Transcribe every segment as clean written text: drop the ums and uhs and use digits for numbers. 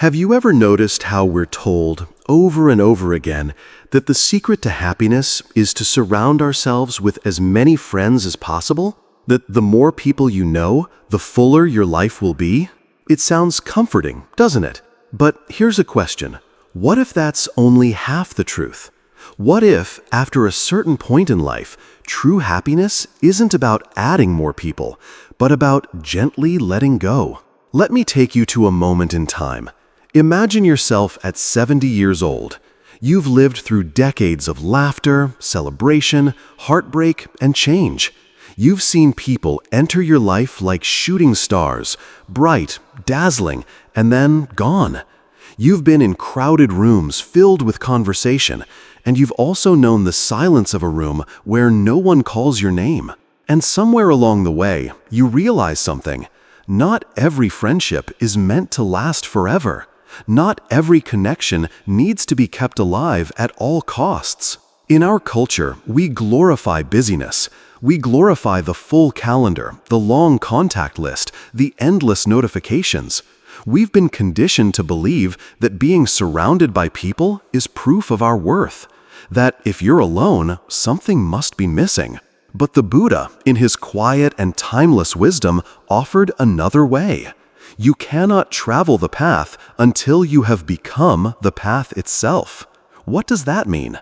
Have you ever noticed how we're told, over and over again, that the secret to happiness is to surround ourselves with as many friends as possible? That the more people you know, the fuller your life will be? It sounds comforting, doesn't it? But here's a question. What if that's only half the truth? What if, after a certain point in life, true happiness isn't about adding more people, but about gently letting go? Let me take you to a moment in time. Imagine yourself at 70 years old. You've lived through decades of laughter, celebration, heartbreak, and change. You've seen people enter your life like shooting stars, bright, dazzling, and then gone. You've been in crowded rooms filled with conversation, and you've also known the silence of a room where no one calls your name. And somewhere along the way, you realize something. Not every friendship is meant to last forever. Not every connection needs to be kept alive at all costs. In our culture, we glorify busyness. We glorify the full calendar, the long contact list, the endless notifications. We've been conditioned to believe that being surrounded by people is proof of our worth. That if you're alone, something must be missing. But the Buddha, in his quiet and timeless wisdom, offered another way. You cannot travel the path until you have become the path itself. What does that mean?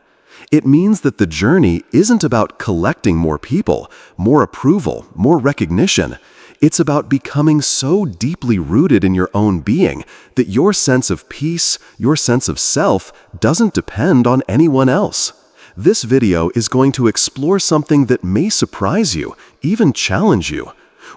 It means that the journey isn't about collecting more people, more approval, more recognition. It's about becoming so deeply rooted in your own being that your sense of peace, your sense of self, doesn't depend on anyone else. This video is going to explore something that may surprise you, even challenge you.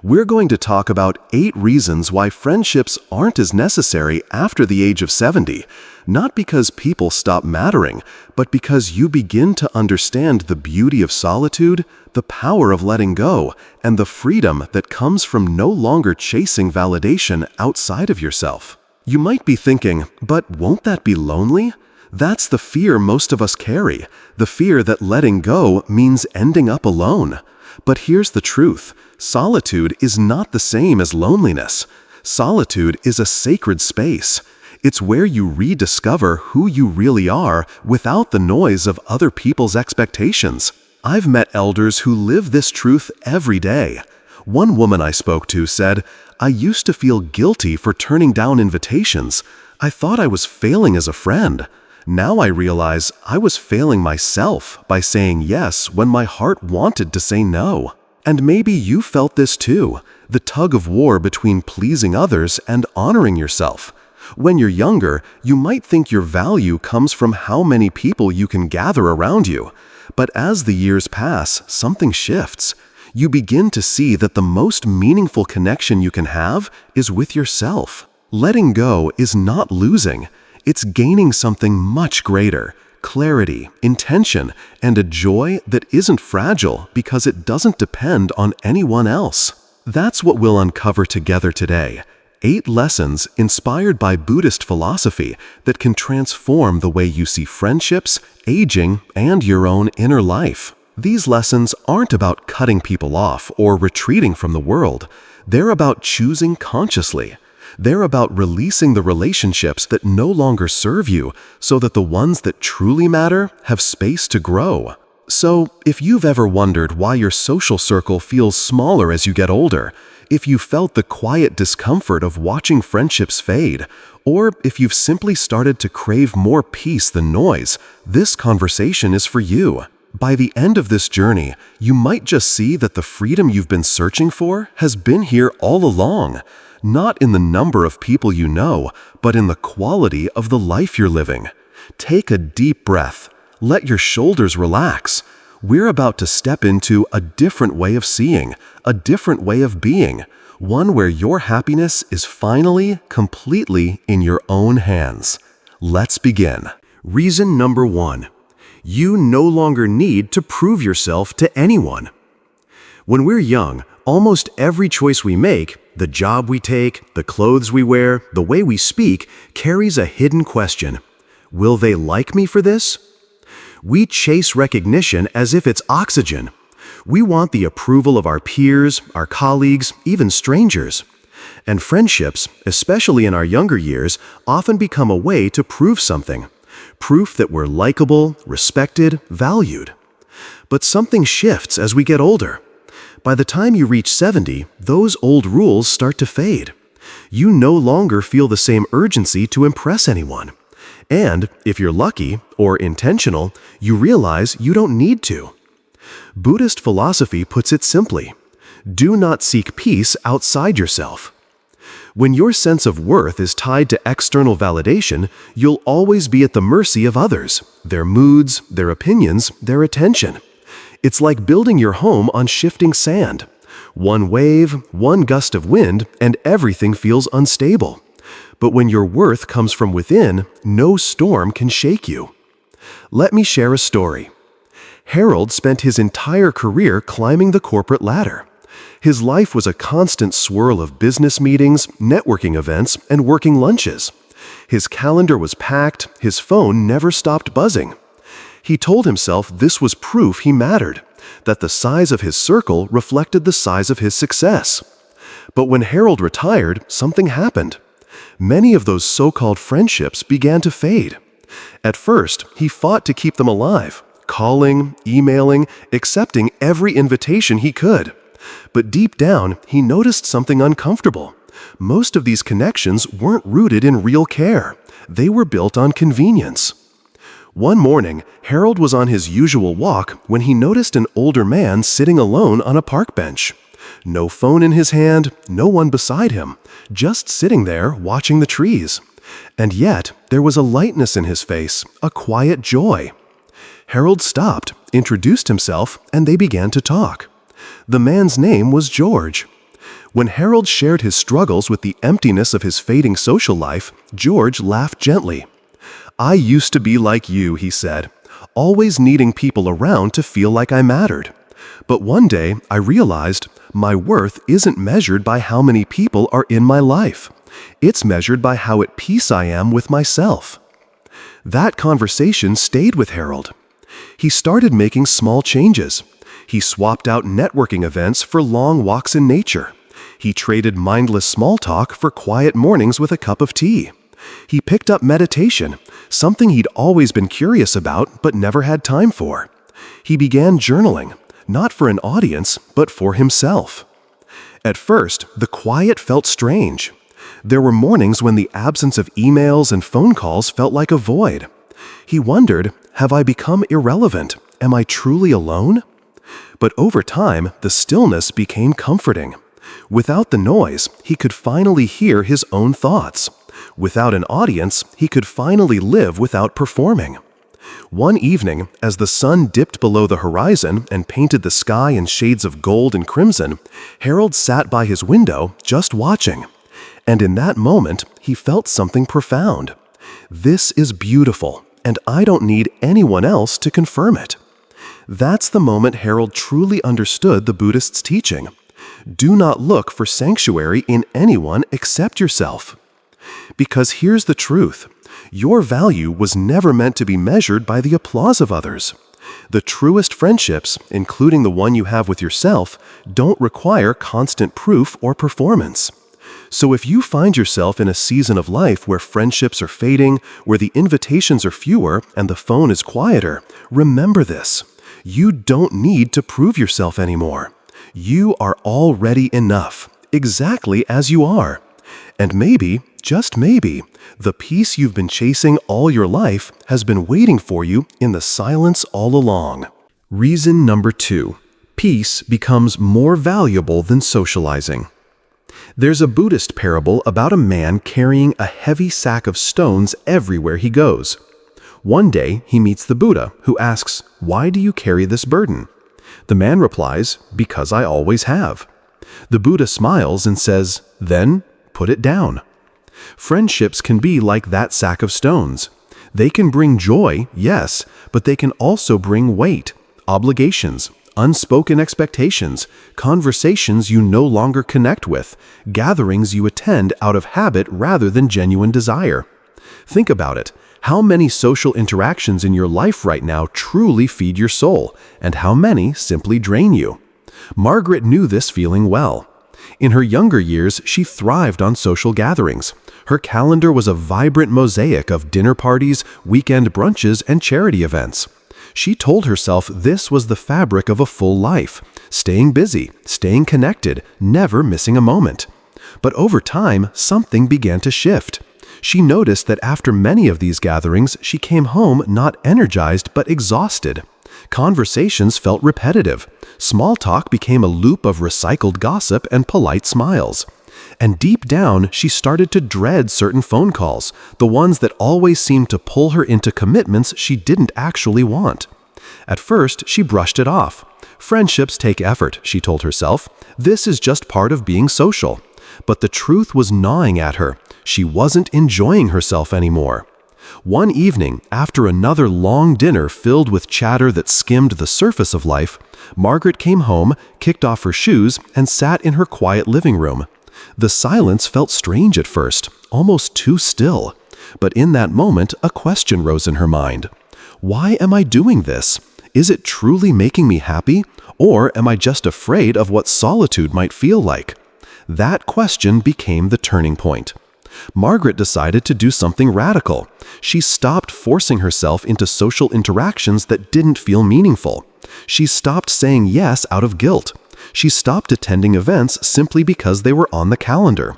We're going to talk about 8 reasons why friendships aren't as necessary after the age of 70, not because people stop mattering, but because you begin to understand the beauty of solitude, the power of letting go, and the freedom that comes from no longer chasing validation outside of yourself. You might be thinking, but won't that be lonely? That's the fear most of us carry, the fear that letting go means ending up alone. But here's the truth. Solitude is not the same as loneliness. Solitude is a sacred space. It's where you rediscover who you really are without the noise of other people's expectations. I've met elders who live this truth every day. One woman I spoke to said, "I used to feel guilty for turning down invitations. I thought I was failing as a friend. Now I realize I was failing myself by saying yes when my heart wanted to say no." And maybe you felt this too, the tug of war between pleasing others and honoring yourself. When you're younger, you might think your value comes from how many people you can gather around you. But as the years pass, something shifts. You begin to see that the most meaningful connection you can have is with yourself. Letting go is not losing. It's gaining something much greater. Clarity, intention, and a joy that isn't fragile because it doesn't depend on anyone else. That's what we'll uncover together today. 8 lessons inspired by Buddhist philosophy that can transform the way you see friendships, aging, and your own inner life. These lessons aren't about cutting people off or retreating from the world. They're about choosing consciously. They're about releasing the relationships that no longer serve you so that the ones that truly matter have space to grow. So, if you've ever wondered why your social circle feels smaller as you get older, if you felt the quiet discomfort of watching friendships fade, or if you've simply started to crave more peace than noise, this conversation is for you. By the end of this journey, you might just see that the freedom you've been searching for has been here all along. Not in the number of people you know, but in the quality of the life you're living. Take a deep breath. Let your shoulders relax. We're about to step into a different way of seeing, a different way of being, one where your happiness is finally, completely in your own hands. Let's begin. Reason number 1. You no longer need to prove yourself to anyone. When we're young, almost every choice we make, the job we take, the clothes we wear, the way we speak, carries a hidden question. Will they like me for this? We chase recognition as if it's oxygen. We want the approval of our peers, our colleagues, even strangers. And friendships, especially in our younger years, often become a way to prove something. Proof that we're likable, respected, valued. But something shifts as we get older. By the time you reach 70, those old rules start to fade. You no longer feel the same urgency to impress anyone. And, if you're lucky, or intentional, you realize you don't need to. Buddhist philosophy puts it simply: do not seek peace outside yourself. When your sense of worth is tied to external validation, you'll always be at the mercy of others, their moods, their opinions, their attention. It's like building your home on shifting sand. One wave, one gust of wind, and everything feels unstable. But when your worth comes from within, no storm can shake you. Let me share a story. Harold spent his entire career climbing the corporate ladder. His life was a constant swirl of business meetings, networking events, and working lunches. His calendar was packed, his phone never stopped buzzing. He told himself this was proof he mattered, that the size of his circle reflected the size of his success. But when Harold retired, something happened. Many of those so-called friendships began to fade. At first, he fought to keep them alive, calling, emailing, accepting every invitation he could. But deep down, he noticed something uncomfortable. Most of these connections weren't rooted in real care. They were built on convenience. One morning, Harold was on his usual walk when he noticed an older man sitting alone on a park bench. No phone in his hand, no one beside him, just sitting there watching the trees. And yet, there was a lightness in his face, a quiet joy. Harold stopped, introduced himself, and they began to talk. The man's name was George. When Harold shared his struggles with the emptiness of his fading social life, George laughed gently. "I used to be like you," he said, "always needing people around to feel like I mattered. But one day I realized my worth isn't measured by how many people are in my life. It's measured by how at peace I am with myself." That conversation stayed with Harold. He started making small changes. He swapped out networking events for long walks in nature. He traded mindless small talk for quiet mornings with a cup of tea. He picked up meditation, something he'd always been curious about but never had time for. He began journaling, not for an audience, but for himself. At first, the quiet felt strange. There were mornings when the absence of emails and phone calls felt like a void. He wondered, have I become irrelevant? Am I truly alone? But over time, the stillness became comforting. Without the noise, he could finally hear his own thoughts. Without an audience, he could finally live without performing. One evening, as the sun dipped below the horizon and painted the sky in shades of gold and crimson, Harold sat by his window, just watching. And in that moment, he felt something profound. This is beautiful, and I don't need anyone else to confirm it. That's the moment Harold truly understood the Buddhist's teaching. Do not look for sanctuary in anyone except yourself. Because here's the truth. Your value was never meant to be measured by the applause of others. The truest friendships, including the one you have with yourself, don't require constant proof or performance. So if you find yourself in a season of life where friendships are fading, where the invitations are fewer and the phone is quieter, remember this. You don't need to prove yourself anymore. You are already enough, exactly as you are. And maybe, just maybe, the peace you've been chasing all your life has been waiting for you in the silence all along. Reason number 2. Peace becomes more valuable than socializing. There's a Buddhist parable about a man carrying a heavy sack of stones everywhere he goes. One day, he meets the Buddha, who asks, "Why do you carry this burden?" The man replies, "Because I always have." The Buddha smiles and says, "Then put it down." Friendships can be like that sack of stones. They can bring joy, yes, but they can also bring weight, obligations, unspoken expectations, conversations you no longer connect with, gatherings you attend out of habit rather than genuine desire. Think about it. How many social interactions in your life right now truly feed your soul, and how many simply drain you? Margaret knew this feeling well. In her younger years, she thrived on social gatherings. Her calendar was a vibrant mosaic of dinner parties, weekend brunches, and charity events. She told herself this was the fabric of a full life, staying busy, staying connected, never missing a moment. But over time, something began to shift. She noticed that after many of these gatherings, she came home not energized but exhausted. Conversations felt repetitive. Small talk became a loop of recycled gossip and polite smiles. And deep down, she started to dread certain phone calls, the ones that always seemed to pull her into commitments she didn't actually want. At first, she brushed it off. Friendships take effort, she told herself. This is just part of being social. But the truth was gnawing at her. She wasn't enjoying herself anymore. One evening, after another long dinner filled with chatter that skimmed the surface of life, Margaret came home, kicked off her shoes, and sat in her quiet living room. The silence felt strange at first, almost too still. But in that moment, a question rose in her mind. Why am I doing this? Is it truly making me happy? Or am I just afraid of what solitude might feel like? That question became the turning point. Margaret decided to do something radical. She stopped forcing herself into social interactions that didn't feel meaningful. She stopped saying yes out of guilt. She stopped attending events simply because they were on the calendar.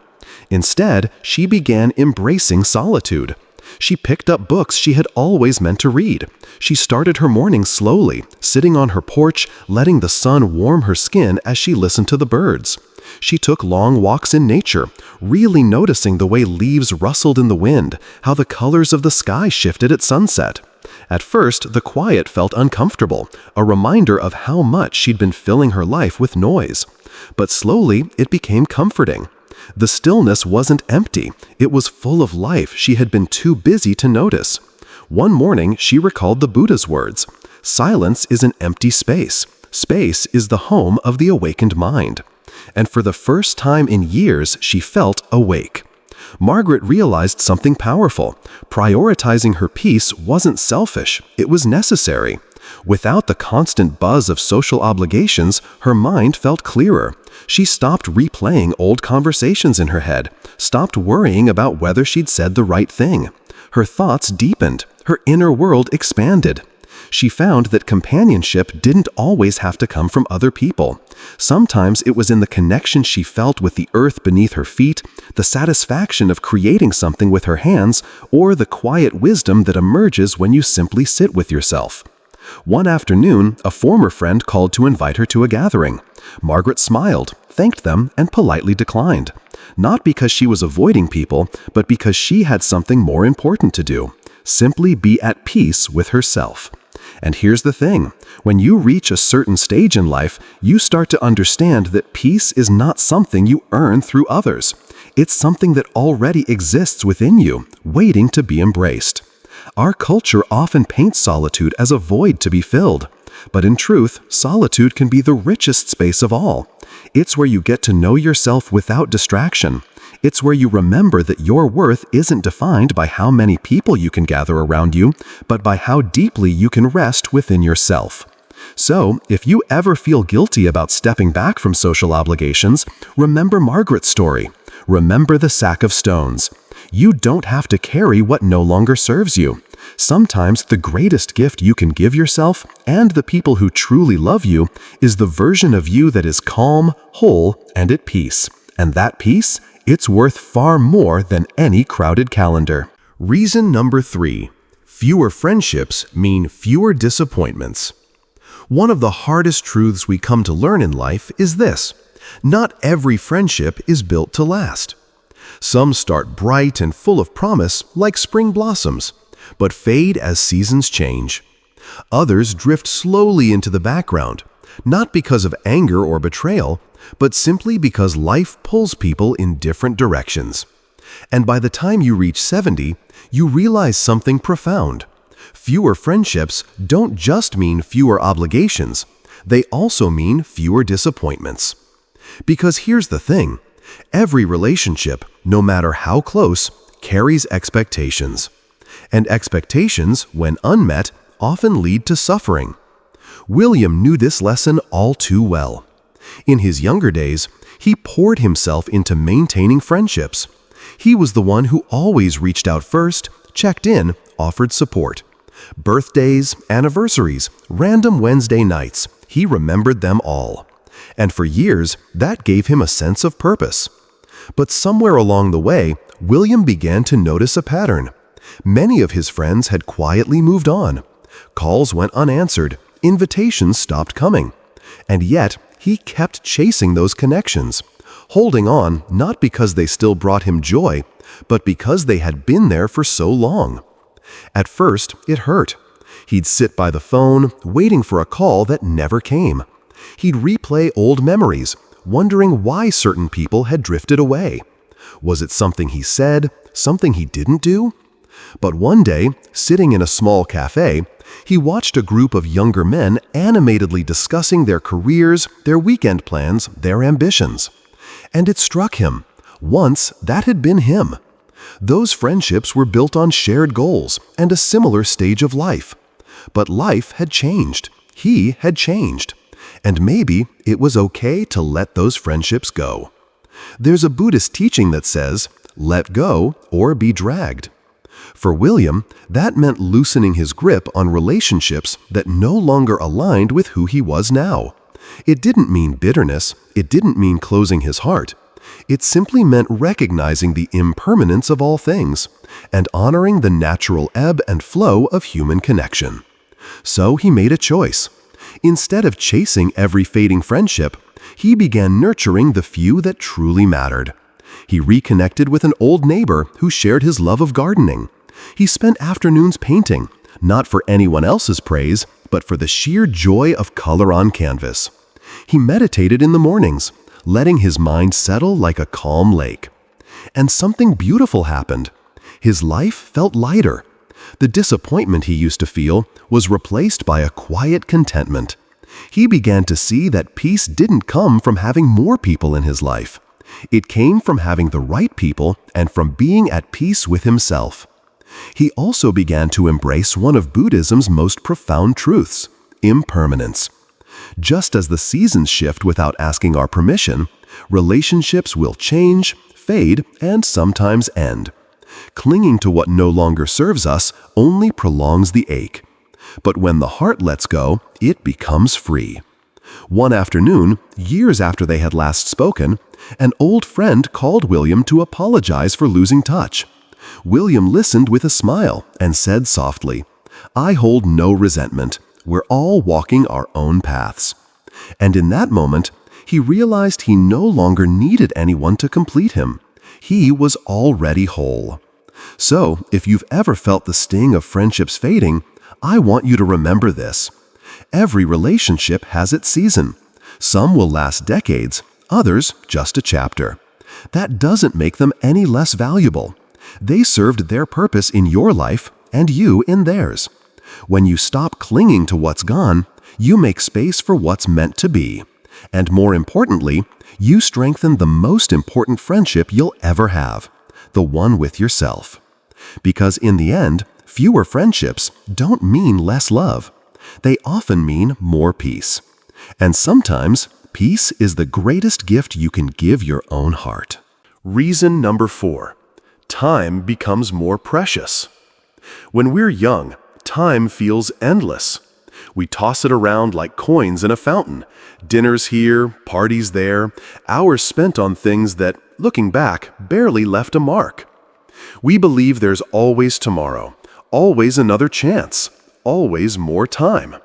Instead, she began embracing solitude. She picked up books she had always meant to read. She started her morning slowly, sitting on her porch, letting the sun warm her skin as she listened to the birds. She took long walks in nature, really noticing the way leaves rustled in the wind, how the colors of the sky shifted at sunset. At first, the quiet felt uncomfortable, a reminder of how much she'd been filling her life with noise. But slowly, it became comforting. The stillness wasn't empty. It was full of life she had been too busy to notice. One morning, she recalled the Buddha's words, "Silence is an empty space. Space is the home of the awakened mind." And for the first time in years, she felt awake. Margaret realized something powerful. Prioritizing her peace wasn't selfish, it was necessary. Without the constant buzz of social obligations, her mind felt clearer. She stopped replaying old conversations in her head, stopped worrying about whether she'd said the right thing. Her thoughts deepened, her inner world expanded. She found that companionship didn't always have to come from other people. Sometimes it was in the connection she felt with the earth beneath her feet, the satisfaction of creating something with her hands, or the quiet wisdom that emerges when you simply sit with yourself. One afternoon, a former friend called to invite her to a gathering. Margaret smiled, thanked them, and politely declined. Not because she was avoiding people, but because she had something more important to do. Simply be at peace with herself. And here's the thing, when you reach a certain stage in life, you start to understand that peace is not something you earn through others. It's something that already exists within you, waiting to be embraced. Our culture often paints solitude as a void to be filled. But in truth, solitude can be the richest space of all. It's where you get to know yourself without distraction. It's where you remember that your worth isn't defined by how many people you can gather around you, but by how deeply you can rest within yourself. So, if you ever feel guilty about stepping back from social obligations, remember Margaret's story. Remember the sack of stones. You don't have to carry what no longer serves you. Sometimes the greatest gift you can give yourself and the people who truly love you is the version of you that is calm, whole, and at peace. And that peace, it's worth far more than any crowded calendar. Reason number 3. Fewer friendships mean fewer disappointments. One of the hardest truths we come to learn in life is this: not every friendship is built to last. Some start bright and full of promise like spring blossoms, but fade as seasons change. Others drift slowly into the background, not because of anger or betrayal, but simply because life pulls people in different directions. And by the time you reach 70, you realize something profound. Fewer friendships don't just mean fewer obligations, they also mean fewer disappointments. Because here's the thing, every relationship, no matter how close, carries expectations. And expectations, when unmet, often lead to suffering. William knew this lesson all too well. In his younger days, He poured himself into maintaining friendships. He was the one who always reached out first, checked in, offered support. Birthdays, anniversaries, random Wednesday nights, he remembered them all. And for years, that gave him a sense of purpose. But somewhere along the way, William began to notice a pattern. Many of his friends had quietly moved on. Calls went unanswered, invitations stopped coming. And yet, he kept chasing those connections, holding on not because they still brought him joy, but because they had been there for so long. At first, it hurt. He'd sit by the phone, waiting for a call that never came. He'd replay old memories, wondering why certain people had drifted away. Was it something he said, something he didn't do? But one day, sitting in a small cafe, he watched a group of younger men animatedly discussing their careers, their weekend plans, their ambitions. And it struck him. Once, that had been him. Those friendships were built on shared goals and a similar stage of life. But life had changed. He had changed. And maybe it was okay to let those friendships go. There's a Buddhist teaching that says, "Let go or be dragged." For William, that meant loosening his grip on relationships that no longer aligned with who he was now. It didn't mean bitterness. It didn't mean closing his heart. It simply meant recognizing the impermanence of all things and honoring the natural ebb and flow of human connection. So he made a choice. Instead of chasing every fading friendship, he began nurturing the few that truly mattered. He reconnected with an old neighbor who shared his love of gardening. He spent afternoons painting, not for anyone else's praise, but for the sheer joy of color on canvas. He meditated in the mornings, letting his mind settle like a calm lake. And something beautiful happened. His life felt lighter. The disappointment he used to feel was replaced by a quiet contentment. He began to see that peace didn't come from having more people in his life. It came from having the right people and from being at peace with himself. He also began to embrace one of Buddhism's most profound truths: impermanence. Just as the seasons shift without asking our permission, relationships will change, fade, and sometimes end. Clinging to what no longer serves us only prolongs the ache. But when the heart lets go, it becomes free. One afternoon, years after they had last spoken, an old friend called William to apologize for losing touch. William listened with a smile and said softly, "I hold no resentment. We're all walking our own paths." And in that moment, he realized he no longer needed anyone to complete him. He was already whole. So, if you've ever felt the sting of friendships fading, I want you to remember this. Every relationship has its season. Some will last decades, others just a chapter. That doesn't make them any less valuable. They served their purpose in your life and you in theirs. When you stop clinging to what's gone, you make space for what's meant to be. And more importantly, you strengthen the most important friendship you'll ever have, the one with yourself. Because in the end, fewer friendships don't mean less love. They often mean more peace. And sometimes, peace is the greatest gift you can give your own heart. Reason number 4. Time becomes more precious. When we're young, time feels endless. We toss it around like coins in a fountain. Dinners here, parties there, hours spent on things that, looking back, barely left a mark. We believe there's always tomorrow, always another chance, always more time.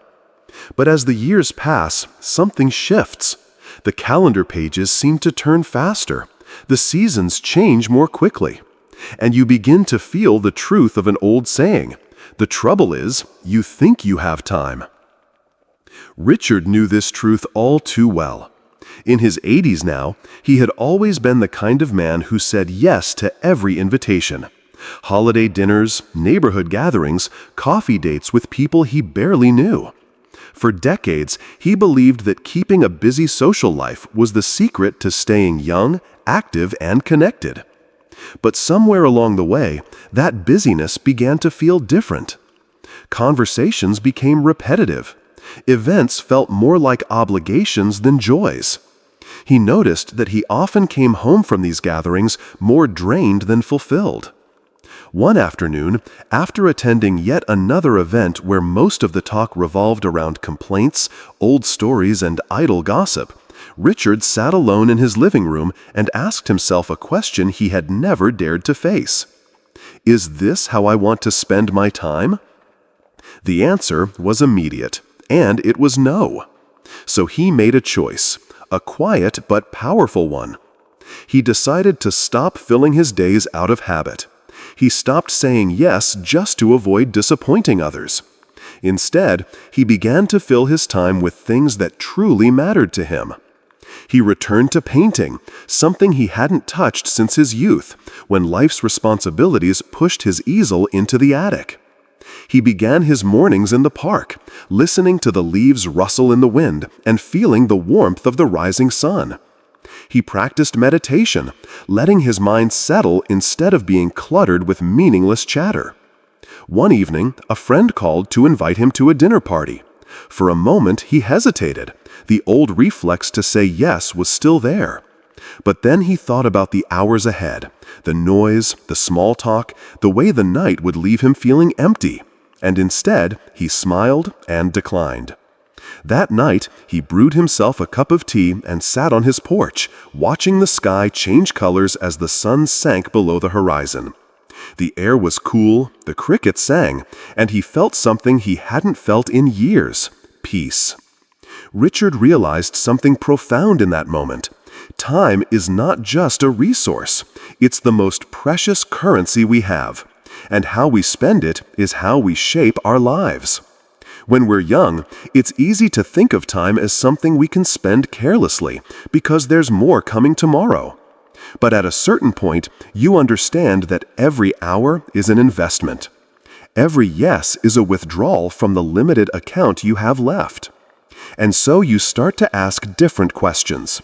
But as the years pass, something shifts. The calendar pages seem to turn faster. The seasons change more quickly. And you begin to feel the truth of an old saying. The trouble is, you think you have time. Richard knew this truth all too well. In his 80s now, he had always been the kind of man who said yes to every invitation. Holiday dinners, neighborhood gatherings, coffee dates with people he barely knew. For decades, he believed that keeping a busy social life was the secret to staying young, active, and connected. But somewhere along the way, that busyness began to feel different. Conversations became repetitive. Events felt more like obligations than joys. He noticed that he often came home from these gatherings more drained than fulfilled. One afternoon, after attending yet another event where most of the talk revolved around complaints, old stories, and idle gossip, Richard sat alone in his living room and asked himself a question he had never dared to face. Is this how I want to spend my time? The answer was immediate, and it was no. So he made a choice, a quiet but powerful one. He decided to stop filling his days out of habit. He stopped saying yes just to avoid disappointing others. Instead, he began to fill his time with things that truly mattered to him. He returned to painting, something he hadn't touched since his youth, when life's responsibilities pushed his easel into the attic. He began his mornings in the park, listening to the leaves rustle in the wind and feeling the warmth of the rising sun. He practiced meditation, letting his mind settle instead of being cluttered with meaningless chatter. One evening, a friend called to invite him to a dinner party. For a moment, he hesitated. The old reflex to say yes was still there. But then he thought about the hours ahead, the noise, the small talk, the way the night would leave him feeling empty. And instead, he smiled and declined. That night, he brewed himself a cup of tea and sat on his porch, watching the sky change colors as the sun sank below the horizon. The air was cool, the crickets sang, and he felt something he hadn't felt in years: peace. Richard realized something profound in that moment. Time is not just a resource. It's the most precious currency we have. And how we spend it is how we shape our lives. When we're young, it's easy to think of time as something we can spend carelessly because there's more coming tomorrow. But at a certain point, you understand that every hour is an investment. Every yes is a withdrawal from the limited account you have left. And so you start to ask different questions.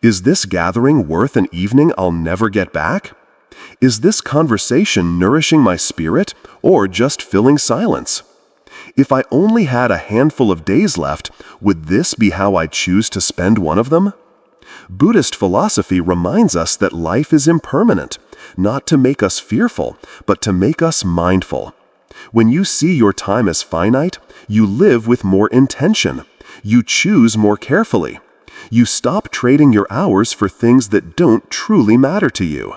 Is this gathering worth an evening I'll never get back? Is this conversation nourishing my spirit or just filling silence? If I only had a handful of days left, would this be how I choose to spend one of them? Buddhist philosophy reminds us that life is impermanent, not to make us fearful, but to make us mindful. When you see your time as finite, you live with more intention. You choose more carefully. You stop trading your hours for things that don't truly matter to you.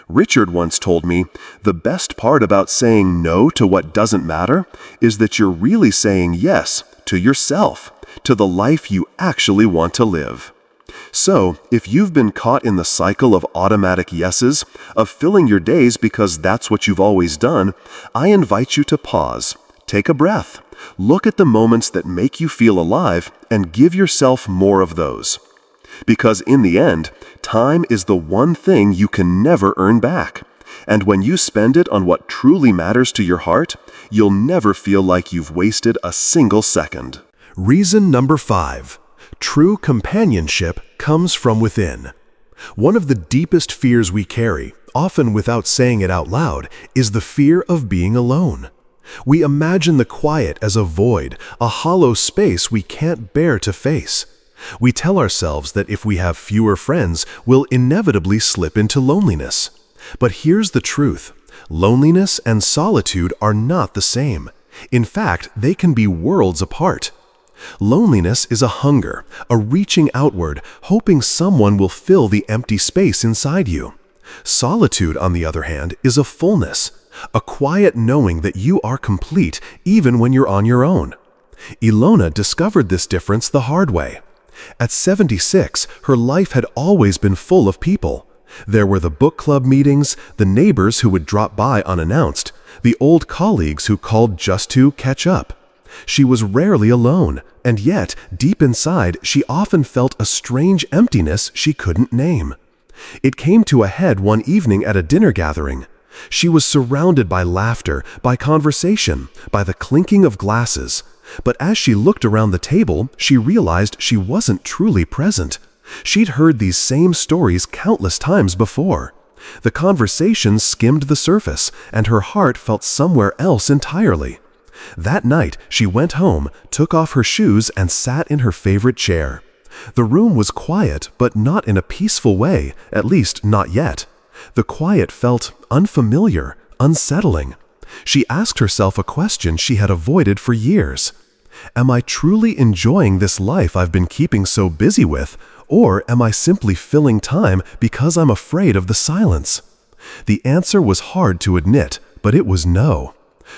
Richard once told me, the best part about saying no to what doesn't matter is that you're really saying yes to yourself, to the life you actually want to live. So, if you've been caught in the cycle of automatic yeses, of filling your days because that's what you've always done, I invite you to pause, take a breath, look at the moments that make you feel alive, and give yourself more of those. Because in the end, time is the one thing you can never earn back. And when you spend it on what truly matters to your heart, you'll never feel like you've wasted a single second. Reason number 5. True companionship comes from within. One of the deepest fears we carry, often without saying it out loud, is the fear of being alone. We imagine the quiet as a void, a hollow space we can't bear to face. We tell ourselves that if we have fewer friends, we'll inevitably slip into loneliness. But here's the truth. Loneliness and solitude are not the same. In fact, they can be worlds apart. Loneliness is a hunger, a reaching outward, hoping someone will fill the empty space inside you. Solitude, on the other hand, is a fullness, a quiet knowing that you are complete even when you're on your own. Ilona discovered this difference the hard way. At 76, her life had always been full of people. There were the book club meetings, the neighbors who would drop by unannounced, the old colleagues who called just to catch up. She was rarely alone, and yet, deep inside, she often felt a strange emptiness she couldn't name. It came to a head one evening at a dinner gathering. She was surrounded by laughter, by conversation, by the clinking of glasses. But as she looked around the table, she realized she wasn't truly present. She'd heard these same stories countless times before. The conversations skimmed the surface, and her heart felt somewhere else entirely. That night, she went home, took off her shoes, and sat in her favorite chair. The room was quiet, but not in a peaceful way, at least not yet. The quiet felt unfamiliar, unsettling. She asked herself a question she had avoided for years. Am I truly enjoying this life I've been keeping so busy with, or am I simply filling time because I'm afraid of the silence? The answer was hard to admit, but it was no.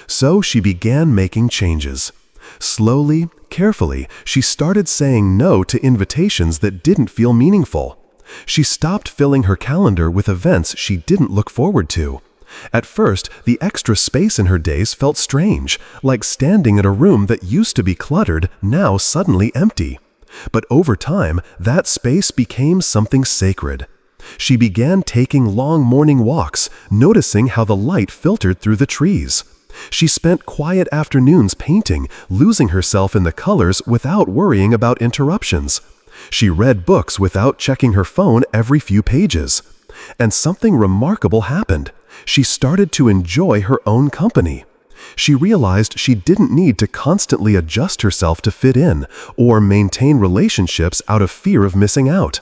So she began making changes. Slowly, carefully, she started saying no to invitations that didn't feel meaningful. She stopped filling her calendar with events she didn't look forward to. At first, the extra space in her days felt strange, like standing in a room that used to be cluttered, now suddenly empty. But over time, that space became something sacred. She began taking long morning walks, noticing how the light filtered through the trees. She spent quiet afternoons painting, losing herself in the colors without worrying about interruptions. She read books without checking her phone every few pages. And something remarkable happened. She started to enjoy her own company. She realized she didn't need to constantly adjust herself to fit in or maintain relationships out of fear of missing out.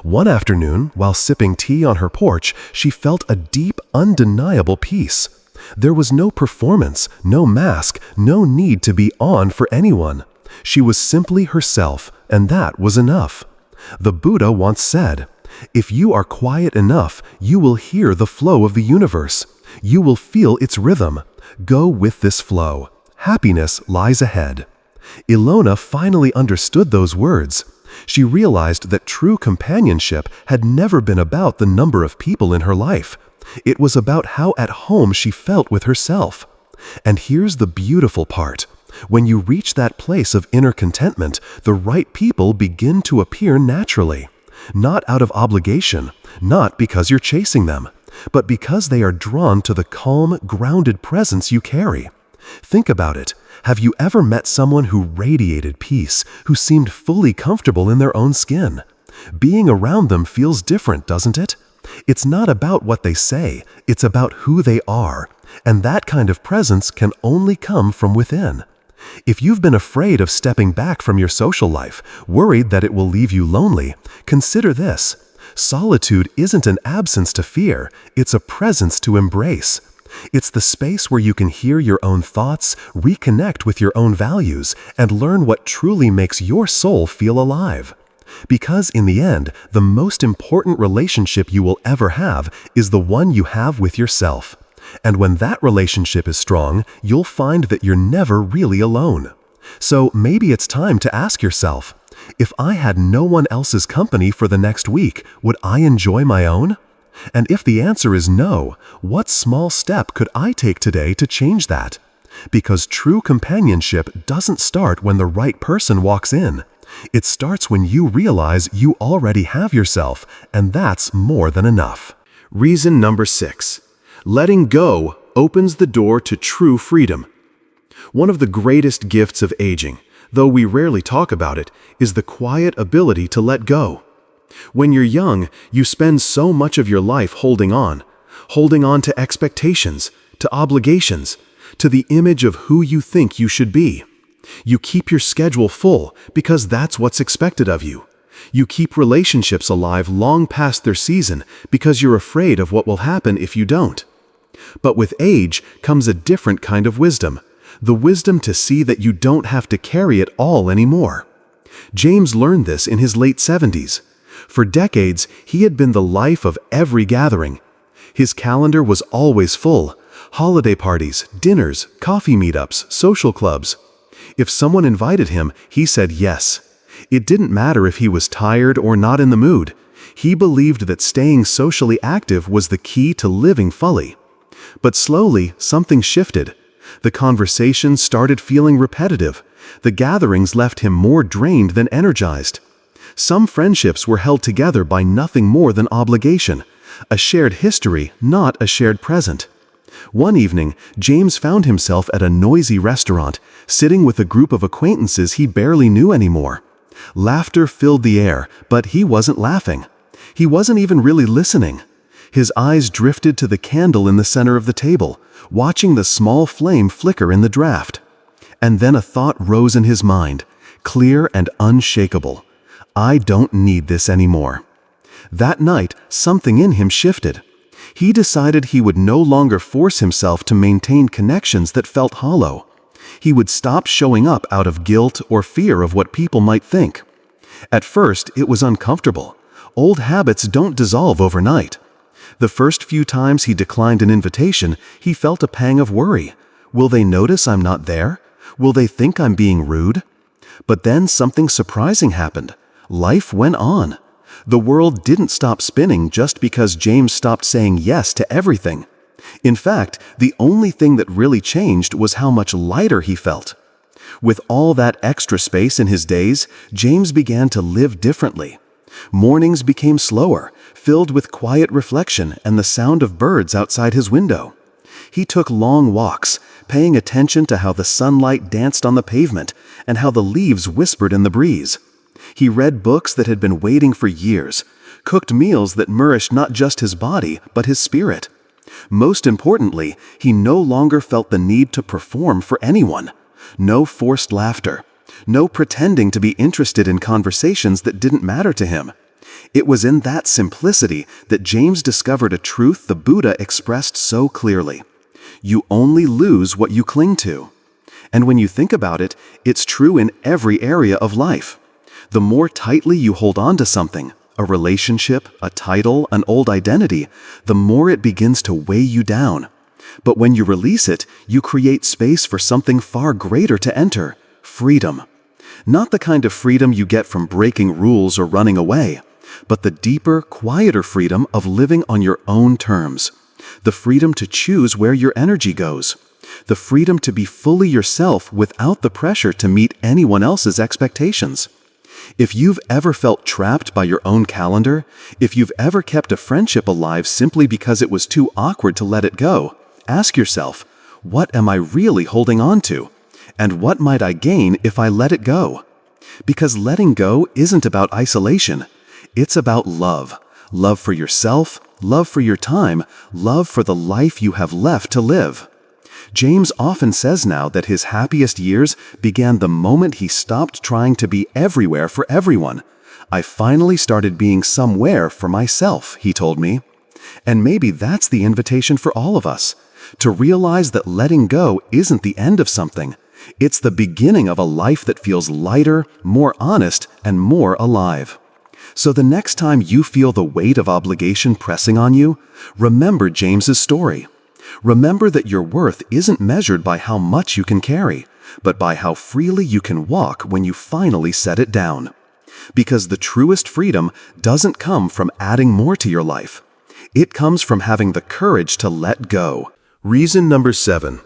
One afternoon, while sipping tea on her porch, she felt a deep, undeniable peace. There was no performance, no mask, no need to be on for anyone. She was simply herself, and that was enough. The Buddha once said, "If you are quiet enough, you will hear the flow of the universe. You will feel its rhythm. Go with this flow. Happiness lies ahead." Ilona finally understood those words. She realized that true companionship had never been about the number of people in her life. It was about how at home she felt with herself. And here's the beautiful part. When you reach that place of inner contentment, the right people begin to appear naturally. Not out of obligation, not because you're chasing them, but because they are drawn to the calm, grounded presence you carry. Think about it. Have you ever met someone who radiated peace, who seemed fully comfortable in their own skin? Being around them feels different, doesn't it? It's not about what they say, it's about who they are, and that kind of presence can only come from within. If you've been afraid of stepping back from your social life, worried that it will leave you lonely, consider this. Solitude isn't an absence to fear, it's a presence to embrace. It's the space where you can hear your own thoughts, reconnect with your own values, and learn what truly makes your soul feel alive. Because in the end, the most important relationship you will ever have is the one you have with yourself. And when that relationship is strong, you'll find that you're never really alone. So maybe it's time to ask yourself, if I had no one else's company for the next week, would I enjoy my own? And if the answer is no, what small step could I take today to change that? Because true companionship doesn't start when the right person walks in. It starts when you realize you already have yourself, and that's more than enough. Reason number 6. Letting go opens the door to true freedom. One of the greatest gifts of aging, though we rarely talk about it, is the quiet ability to let go. When you're young, you spend so much of your life holding on to expectations, to obligations, to the image of who you think you should be. You keep your schedule full because that's what's expected of you. You keep relationships alive long past their season because you're afraid of what will happen if you don't. But with age comes a different kind of wisdom, the wisdom to see that you don't have to carry it all anymore. James learned this in his late 70s. For decades, he had been the life of every gathering. His calendar was always full: holiday parties, dinners, coffee meetups, social clubs. If someone invited him, he said yes. It didn't matter if he was tired or not in the mood. He believed that staying socially active was the key to living fully. But slowly, something shifted. The conversations started feeling repetitive. The gatherings left him more drained than energized. Some friendships were held together by nothing more than obligation, a shared history, not a shared present. One evening, James found himself at a noisy restaurant, sitting with a group of acquaintances he barely knew anymore. Laughter filled the air, but he wasn't laughing. He wasn't even really listening. His eyes drifted to the candle in the center of the table, watching the small flame flicker in the draft. And then a thought rose in his mind, clear and unshakable. I don't need this anymore. That night, something in him shifted. He decided he would no longer force himself to maintain connections that felt hollow. He would stop showing up out of guilt or fear of what people might think. At first, it was uncomfortable. Old habits don't dissolve overnight. The first few times he declined an invitation, he felt a pang of worry. Will they notice I'm not there? Will they think I'm being rude? But then something surprising happened. Life went on. The world didn't stop spinning just because James stopped saying yes to everything. In fact, the only thing that really changed was how much lighter he felt. With all that extra space in his days, James began to live differently. Mornings became slower, filled with quiet reflection and the sound of birds outside his window. He took long walks, paying attention to how the sunlight danced on the pavement and how the leaves whispered in the breeze. He read books that had been waiting for years, cooked meals that nourished not just his body, but his spirit. Most importantly, he no longer felt the need to perform for anyone. No forced laughter. No pretending to be interested in conversations that didn't matter to him. It was in that simplicity that James discovered a truth the Buddha expressed so clearly. You only lose what you cling to. And when you think about it, it's true in every area of life. The more tightly you hold on to something, a relationship, a title, an old identity, the more it begins to weigh you down. But when you release it, you create space for something far greater to enter: freedom. Not the kind of freedom you get from breaking rules or running away, but the deeper, quieter freedom of living on your own terms. The freedom to choose where your energy goes. The freedom to be fully yourself without the pressure to meet anyone else's expectations. If you've ever felt trapped by your own calendar, if you've ever kept a friendship alive simply because it was too awkward to let it go, ask yourself, what am I really holding on to? And what might I gain if I let it go? Because letting go isn't about isolation. It's about love. Love for yourself, love for your time, love for the life you have left to live. James often says now that his happiest years began the moment he stopped trying to be everywhere for everyone. I finally started being somewhere for myself, he told me. And maybe that's the invitation for all of us, to realize that letting go isn't the end of something. It's the beginning of a life that feels lighter, more honest, and more alive. So the next time you feel the weight of obligation pressing on you, remember James's story. Remember that your worth isn't measured by how much you can carry, but by how freely you can walk when you finally set it down. Because the truest freedom doesn't come from adding more to your life. It comes from having the courage to let go. Reason number 7.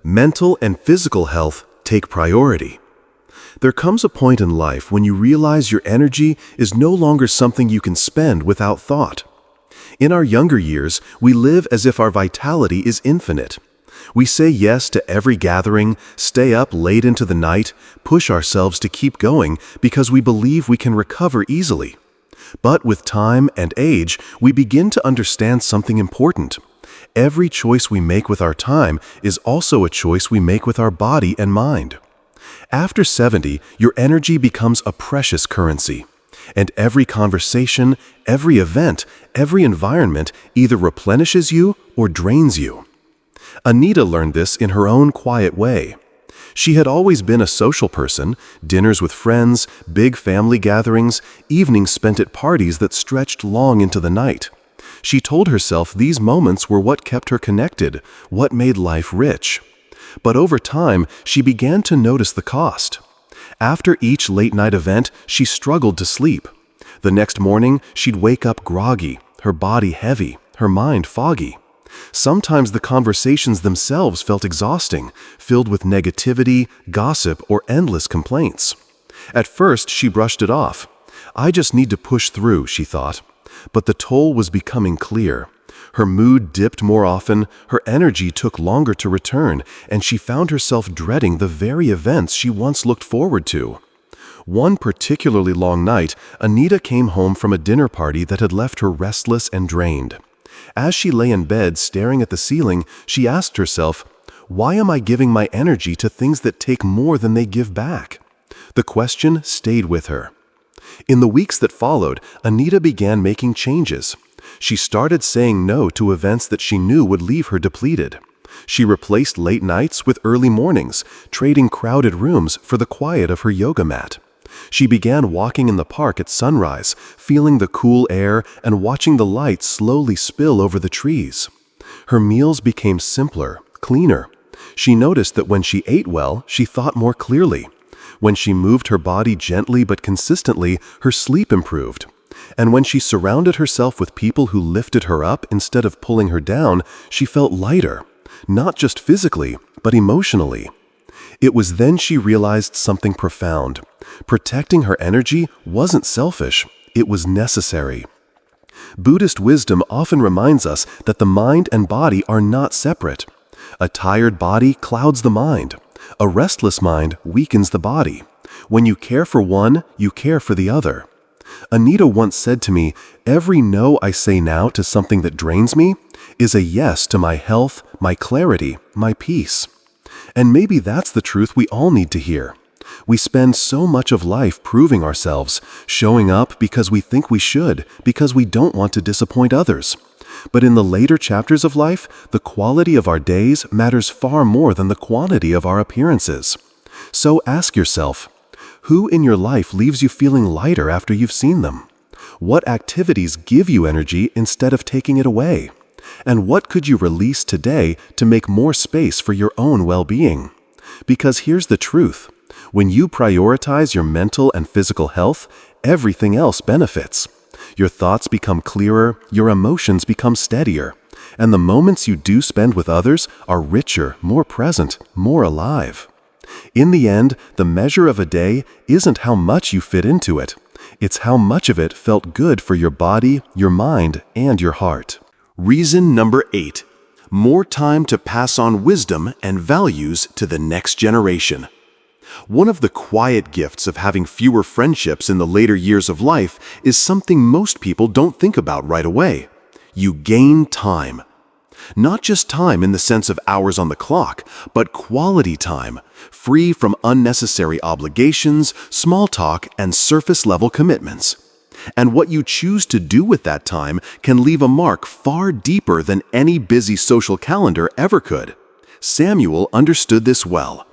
Mental and physical health take priority. There comes a point in life when you realize your energy is no longer something you can spend without thought. In our younger years, we live as if our vitality is infinite. We say yes to every gathering, stay up late into the night, push ourselves to keep going because we believe we can recover easily. But with time and age, we begin to understand something important. Every choice we make with our time is also a choice we make with our body and mind. After 70, your energy becomes a precious currency. And every conversation, every event, every environment either replenishes you or drains you. Anita learned this in her own quiet way. She had always been a social person: dinners with friends, big family gatherings, evenings spent at parties that stretched long into the night. She told herself these moments were what kept her connected, what made life rich. But over time, she began to notice the cost. After each late-night event, she struggled to sleep. The next morning, she'd wake up groggy, her body heavy, her mind foggy. Sometimes the conversations themselves felt exhausting, filled with negativity, gossip, or endless complaints. At first, she brushed it off. I just need to push through, she thought. But the toll was becoming clear. Her mood dipped more often, her energy took longer to return, and she found herself dreading the very events she once looked forward to. One particularly long night, Anita came home from a dinner party that had left her restless and drained. As she lay in bed staring at the ceiling, she asked herself, "Why am I giving my energy to things that take more than they give back?" The question stayed with her. In the weeks that followed, Anita began making changes. She started saying no to events that she knew would leave her depleted. She replaced late nights with early mornings, trading crowded rooms for the quiet of her yoga mat. She began walking in the park at sunrise, feeling the cool air and watching the light slowly spill over the trees. Her meals became simpler, cleaner. She noticed that when she ate well, she thought more clearly. When she moved her body gently but consistently, her sleep improved. And when she surrounded herself with people who lifted her up instead of pulling her down, she felt lighter, not just physically, but emotionally. It was then she realized something profound. Protecting her energy wasn't selfish, it was necessary. Buddhist wisdom often reminds us that the mind and body are not separate. A tired body clouds the mind. A restless mind weakens the body. When you care for one, you care for the other. Anita once said to me, "Every no I say now to something that drains me is a yes to my health, my clarity, my peace." And maybe that's the truth we all need to hear. We spend so much of life proving ourselves, showing up because we think we should, because we don't want to disappoint others. But in the later chapters of life, the quality of our days matters far more than the quantity of our appearances. So ask yourself, who in your life leaves you feeling lighter after you've seen them? What activities give you energy instead of taking it away? And what could you release today to make more space for your own well-being? Because here's the truth. When you prioritize your mental and physical health, everything else benefits. Your thoughts become clearer, your emotions become steadier, and the moments you do spend with others are richer, more present, more alive. In the end, the measure of a day isn't how much you fit into it. It's how much of it felt good for your body, your mind, and your heart. Reason number 8. More time to pass on wisdom and values to the next generation. One of the quiet gifts of having fewer friendships in the later years of life is something most people don't think about right away. You gain time. Not just time in the sense of hours on the clock, but quality time, free from unnecessary obligations, small talk, and surface-level commitments. And what you choose to do with that time can leave a mark far deeper than any busy social calendar ever could. Samuel understood this well.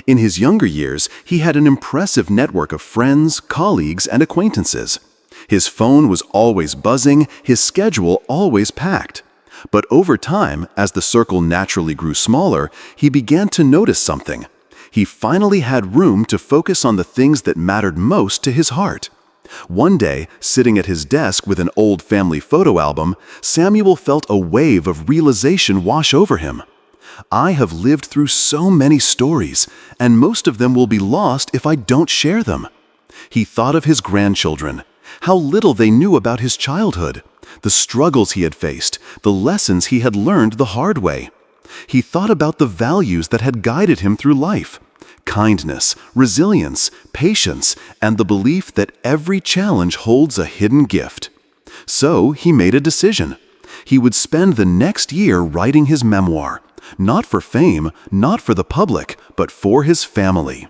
In his younger years, he had an impressive network of friends, colleagues, and acquaintances. His phone was always buzzing, his schedule always packed. But over time, as the circle naturally grew smaller, he began to notice something. He finally had room to focus on the things that mattered most to his heart. One day, sitting at his desk with an old family photo album, Samuel felt a wave of realization wash over him. I have lived through so many stories, and most of them will be lost if I don't share them. He thought of his grandchildren, how little they knew about his childhood, the struggles he had faced, the lessons he had learned the hard way. He thought about the values that had guided him through life: kindness, resilience, patience, and the belief that every challenge holds a hidden gift. So he made a decision. He would spend the next year writing his memoir, not for fame, not for the public, but for his family.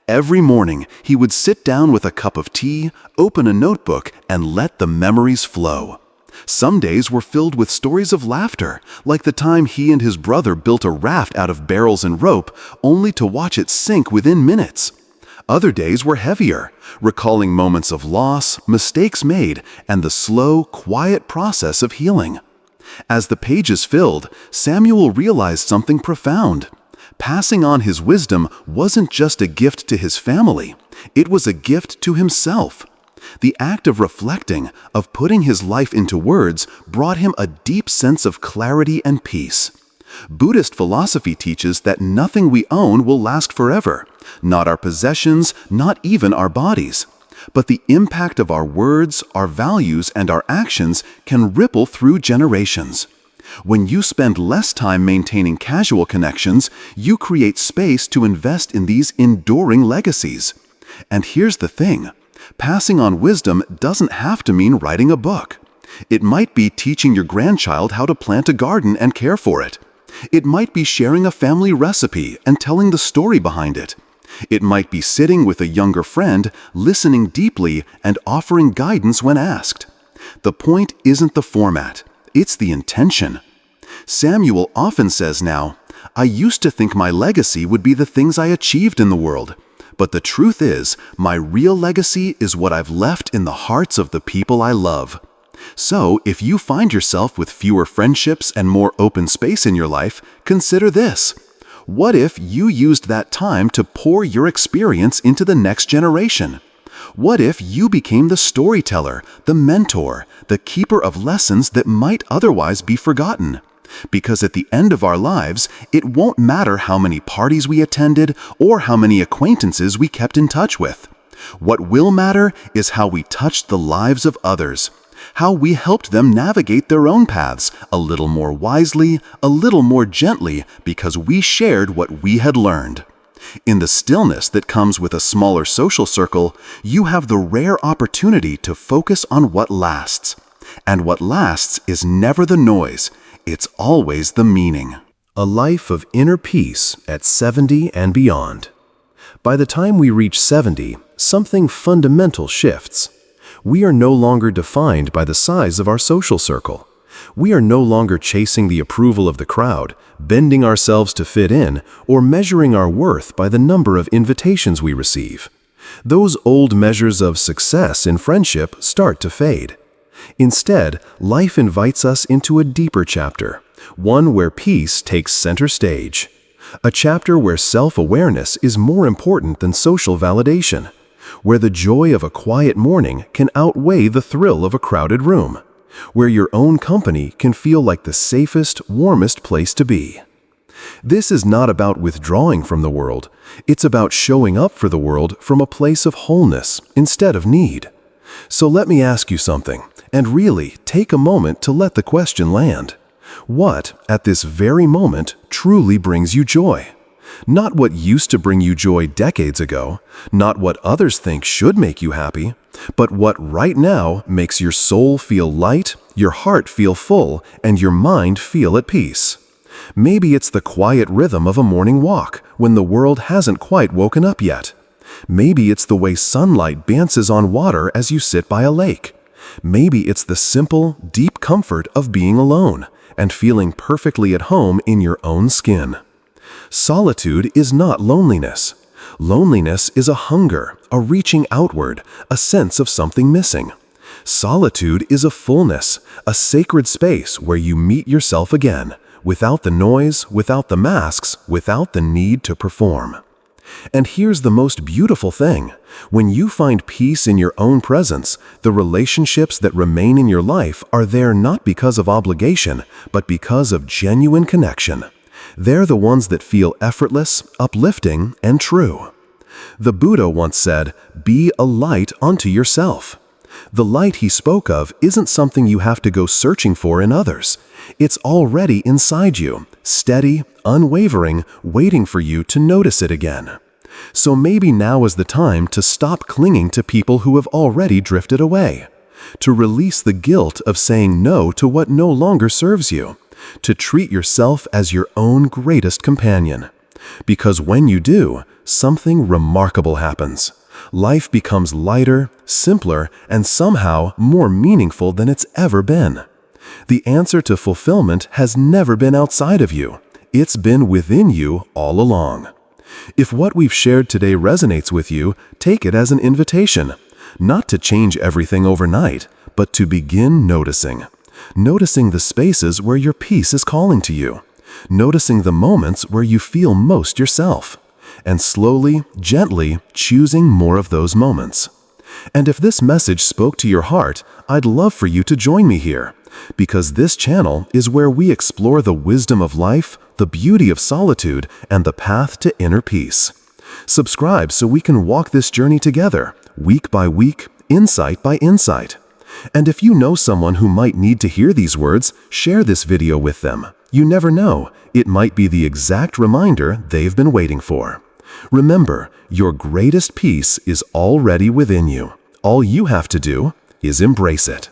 Every morning, he would sit down with a cup of tea, open a notebook, and let the memories flow. Some days were filled with stories of laughter, like the time he and his brother built a raft out of barrels and rope, only to watch it sink within minutes. Other days were heavier, recalling moments of loss, mistakes made, and the slow, quiet process of healing. As the pages filled, Samuel realized something profound. Passing on his wisdom wasn't just a gift to his family, it was a gift to himself. The act of reflecting, of putting his life into words, brought him a deep sense of clarity and peace. Buddhist philosophy teaches that nothing we own will last forever, not our possessions, not even our bodies. But the impact of our words, our values, and our actions can ripple through generations. When you spend less time maintaining casual connections, you create space to invest in these enduring legacies. And here's the thing. Passing on wisdom doesn't have to mean writing a book. It might be teaching your grandchild how to plant a garden and care for it. It might be sharing a family recipe and telling the story behind it. It might be sitting with a younger friend, listening deeply and offering guidance when asked. The point isn't the format, it's the intention. Samuel often says now, "I used to think my legacy would be the things I achieved in the world. But the truth is, my real legacy is what I've left in the hearts of the people I love." So, if you find yourself with fewer friendships and more open space in your life, consider this. What if you used that time to pour your experience into the next generation? What if you became the storyteller, the mentor, the keeper of lessons that might otherwise be forgotten? Because at the end of our lives, it won't matter how many parties we attended or how many acquaintances we kept in touch with. What will matter is how we touched the lives of others, how we helped them navigate their own paths a little more wisely, a little more gently, because we shared what we had learned. In the stillness that comes with a smaller social circle, you have the rare opportunity to focus on what lasts. And what lasts is never the noise, it's always the meaning. A life of inner peace at 70 and beyond. By the time we reach 70, something fundamental shifts. We are no longer defined by the size of our social circle. We are no longer chasing the approval of the crowd, bending ourselves to fit in, or measuring our worth by the number of invitations we receive. Those old measures of success in friendship start to fade. Instead, life invites us into a deeper chapter, one where peace takes center stage. A chapter where self-awareness is more important than social validation, where the joy of a quiet morning can outweigh the thrill of a crowded room, where your own company can feel like the safest, warmest place to be. This is not about withdrawing from the world, it's about showing up for the world from a place of wholeness instead of need. So let me ask you something, and really take a moment to let the question land. What, at this very moment, truly brings you joy? Not what used to bring you joy decades ago, not what others think should make you happy, but what right now makes your soul feel light, your heart feel full, and your mind feel at peace. Maybe it's the quiet rhythm of a morning walk when the world hasn't quite woken up yet. Maybe it's the way sunlight dances on water as you sit by a lake. Maybe it's the simple, deep comfort of being alone and feeling perfectly at home in your own skin. Solitude is not loneliness. Loneliness is a hunger, a reaching outward, a sense of something missing. Solitude is a fullness, a sacred space where you meet yourself again, without the noise, without the masks, without the need to perform. And here's the most beautiful thing. When you find peace in your own presence, the relationships that remain in your life are there not because of obligation, but because of genuine connection. They're the ones that feel effortless, uplifting, and true. The Buddha once said, "Be a light unto yourself." The light he spoke of isn't something you have to go searching for in others. It's already inside you, steady, unwavering, waiting for you to notice it again. So maybe now is the time to stop clinging to people who have already drifted away, to release the guilt of saying no to what no longer serves you, to treat yourself as your own greatest companion. Because when you do, something remarkable happens. Life becomes lighter, simpler, and somehow more meaningful than it's ever been. The answer to fulfillment has never been outside of you. It's been within you all along. If what we've shared today resonates with you, take it as an invitation, not to change everything overnight, but to begin noticing. Noticing the spaces where your peace is calling to you. Noticing the moments where you feel most yourself. And slowly, gently choosing more of those moments. And if this message spoke to your heart, I'd love for you to join me here, because this channel is where we explore the wisdom of life, the beauty of solitude, and the path to inner peace. Subscribe so we can walk this journey together, week by week, insight by insight. And if you know someone who might need to hear these words, share this video with them. You never know, it might be the exact reminder they've been waiting for. Remember, your greatest peace is already within you. All you have to do is embrace it.